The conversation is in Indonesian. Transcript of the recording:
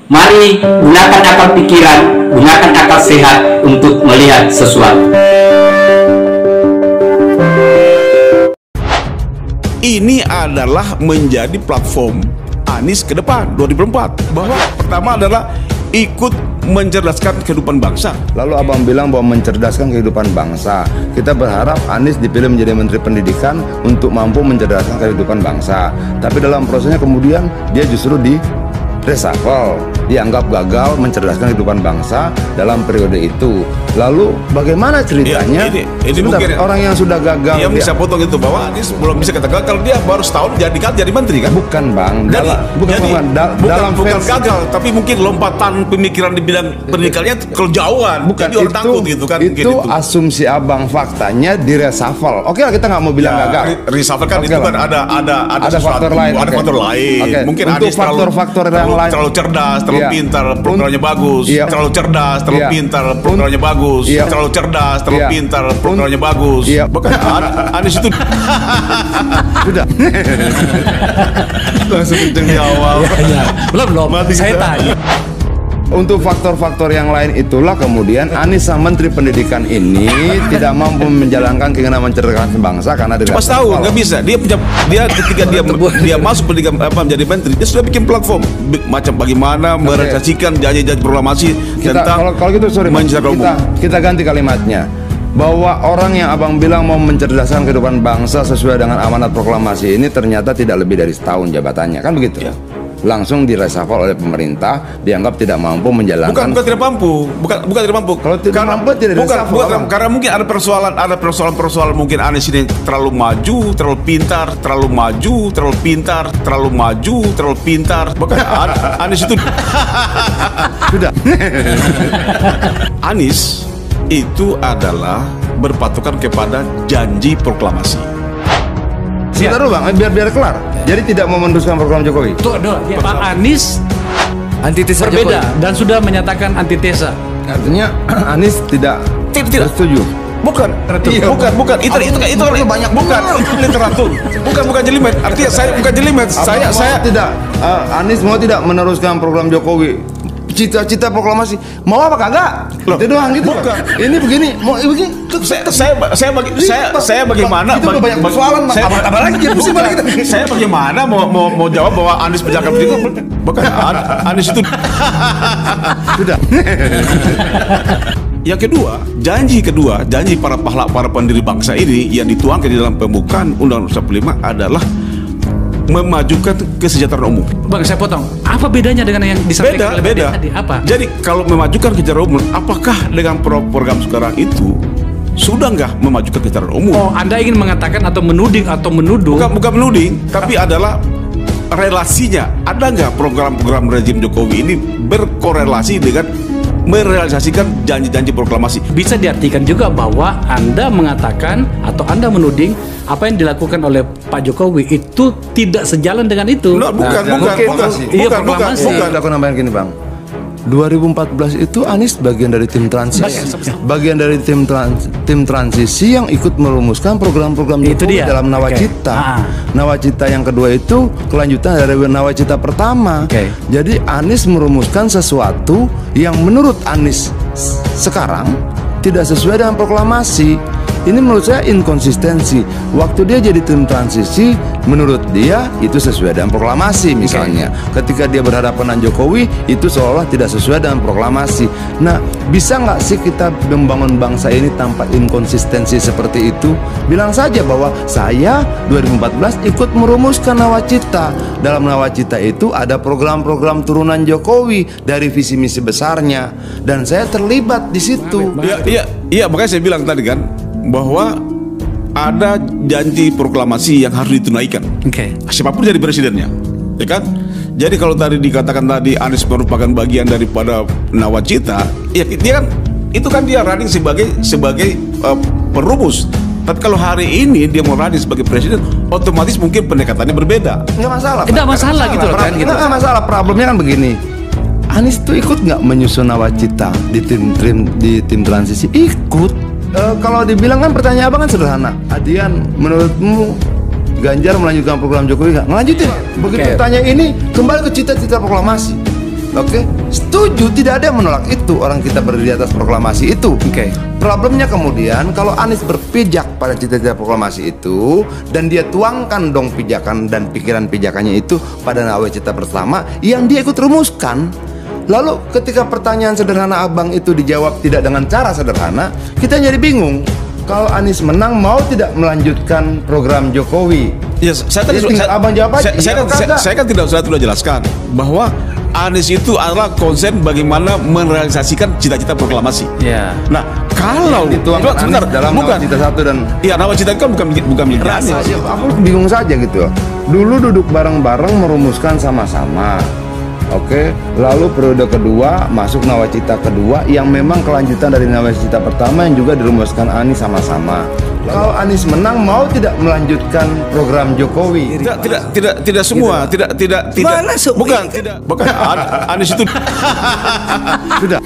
Mari gunakan akal pikiran, gunakan akal sehat untuk melihat sesuatu. Ini adalah menjadi platform Anies ke depan 2024, bahwa pertama adalah ikut mencerdaskan kehidupan bangsa. Lalu abang bilang bahwa mencerdaskan kehidupan bangsa. Kita berharap Anies dipilih menjadi Menteri Pendidikan untuk mampu mencerdaskan kehidupan bangsa. Tapi dalam prosesnya kemudian dia justru di reshuffle, dianggap gagal mencerdaskan kehidupan bangsa dalam periode itu. Lalu bagaimana ceritanya? Ini mungkin orang yang sudah gagal. Yang bisa potong itu bahwa Anies belum bisa katakan kalau dia baru setahun jadi menteri kan? Bukan bang. Bukan gagal, tapi mungkin lompatan pemikiran di bidang pendidikannya kejauhan. Bukan jadi orang takut gitu kan? Itu asumsi abang, faktanya di reshuffle. Oke lah, kita nggak mau bilang gagal. Reshuffle kan itu kan ada faktor lain. Ada faktor lain. Mungkin untuk Anies faktor-faktor yang lain. Terlalu cerdas, terlalu pintar, programnya bagus. Terlalu cerdas, terlalu pintar, programnya bagus. Terlalu cerdas, terlalu pintar, programnya bagus. Bukan Anies itu sudah langsung kenceng di awal. Belum. Saya tanya. Untuk faktor-faktor yang lain itulah kemudian Anies sang Menteri Pendidikan ini tidak mampu menjalankan keinginan mencerdaskan bangsa karena cuma tahu nggak bisa. Dia ketika dia masuk pendidikan menjadi menteri, dia sudah bikin platform macam bagaimana merealisasikan janji-janji proklamasi tentang kalau gitu sorry, kita ganti kalimatnya, bahwa orang yang abang bilang mau mencerdaskan kehidupan bangsa sesuai dengan amanat proklamasi ini ternyata tidak lebih dari setahun jabatannya, kan begitu? Langsung direshuffle oleh pemerintah, dianggap tidak mampu menjalankan. Bukan tidak mampu. Kalau tidak mampu tidak reshuffle. Karena mungkin ada persoalan mungkin Anies ini terlalu maju, terlalu pintar, terlalu maju, terlalu pintar, terlalu maju, terlalu pintar. Bukan Anies itu sudah. Anies itu adalah berpatokan kepada janji proklamasi. Sebentar dulu bang, biar kelar. Jadi tidak mau meneruskan program Jokowi. Tuh, Pak Anies antitesa berbeda Jokowi dan sudah menyatakan antitesa. Artinya Anies tidak setuju. Bukan. Itu banyak. Bukan literatur. Bukan jelimet. Artinya saya bukan jelimet. Saya tidak. Anies mau tidak meneruskan program Jokowi. Cita-cita proklamasi mau apa kagak? Itu doang gitu. Bukan. Ini begini, mau begini. Saya bagaimana? Itu banyak persoalan. Apa lagi? Saya bagaimana mau jawab bahwa Anies menjaga itu? Bukan Anies itu sudah. Yang kedua, janji para pendiri bangsa ini yang dituangkan di dalam pembukaan Undang-Undang 45 adalah memajukan kesejahteraan umum. Bang, saya potong. Apa bedanya dengan yang disampaikan beda. Tadi? Apa? Jadi kalau memajukan kesejahteraan umum, apakah dengan program sekarang itu sudah nggak memajukan kesejahteraan umum? Oh, Anda ingin mengatakan atau menuding atau menuduh? Bukan menuding, tapi adalah relasinya. Ada nggak program-program rezim Jokowi ini berkorelasi dengan merealisasikan janji-janji proklamasi? Bisa diartikan juga bahwa Anda mengatakan atau Anda menuding apa yang dilakukan oleh Pak Jokowi itu tidak sejalan dengan itu. Bukan. Aku nambahin gini bang. 2014 itu Anies bagian dari tim transisi. Bagian dari tim transisi yang ikut merumuskan program-program Jokowi dalam Nawacita. Nawacita yang kedua itu kelanjutan dari Nawacita pertama. Jadi Anies merumuskan sesuatu yang menurut Anies sekarang tidak sesuai dengan proklamasi. Ini menurut saya inkonsistensi. Waktu dia jadi tim transisi, menurut dia itu sesuai dengan proklamasi misalnya. Ketika dia berhadapan dengan Jokowi, itu seolah tidak sesuai dengan proklamasi. Nah, bisa nggak sih kita membangun bangsa ini tanpa inkonsistensi seperti itu? Bilang saja bahwa saya 2014 ikut merumuskan Nawacita. Dalam Nawacita itu ada program-program turunan Jokowi dari visi misi besarnya, dan saya terlibat di situ. Iya, makanya saya bilang tadi kan bahwa ada janji proklamasi yang harus ditunaikan. Siapapun jadi presidennya, ya kan? Jadi kalau tadi dikatakan tadi Anies merupakan bagian daripada Nawacita, ya dia kan itu kan dia running sebagai perumus. Tapi kalau hari ini dia mau running sebagai presiden, otomatis mungkin pendekatannya berbeda. Nggak masalah. Tidak masalah gitu loh kan? Nggak masalah. Problemnya kan begini. Anies tuh ikut nggak menyusun Nawacita di tim transisi? Ikut. Kalau dibilang kan pertanyaan abang kan sederhana. Adian, menurutmu Ganjar melanjutkan program Jokowi nggak? Ngelanjutin. Begitu tanya ini kembali ke cita-cita proklamasi. Oke, setuju, tidak ada yang menolak itu. Orang kita berdiri atas proklamasi itu. Oke. Problemnya kemudian kalau Anies berpijak pada cita-cita proklamasi itu dan dia tuangkan dong pijakan dan pikiran pijakannya itu pada nawacita pertama yang dia ikut rumuskan. Lalu ketika pertanyaan sederhana abang itu dijawab tidak dengan cara sederhana, kita jadi bingung. Kalau Anies menang mau tidak melanjutkan program Jokowi? Ya, saya tadi abang jawab aja. Saya kan tidak sudah jelaskan bahwa Anies itu adalah konsen bagaimana merealisasikan cita-cita proklamasi. Ya. Nah, kalau sebentar dalam nawacita 1 dan nawacita itu kan bukan milik Anies. Aku bingung saja gitu. Dulu duduk bareng-bareng merumuskan sama-sama. Oke, lalu periode kedua masuk nawacita kedua yang memang kelanjutan dari nawacita pertama yang juga dirumuskan Anies sama-sama. Kalau Anies menang mau tidak melanjutkan program Jokowi? Tidak semua, tidak. Bukan. Anies itu sudah.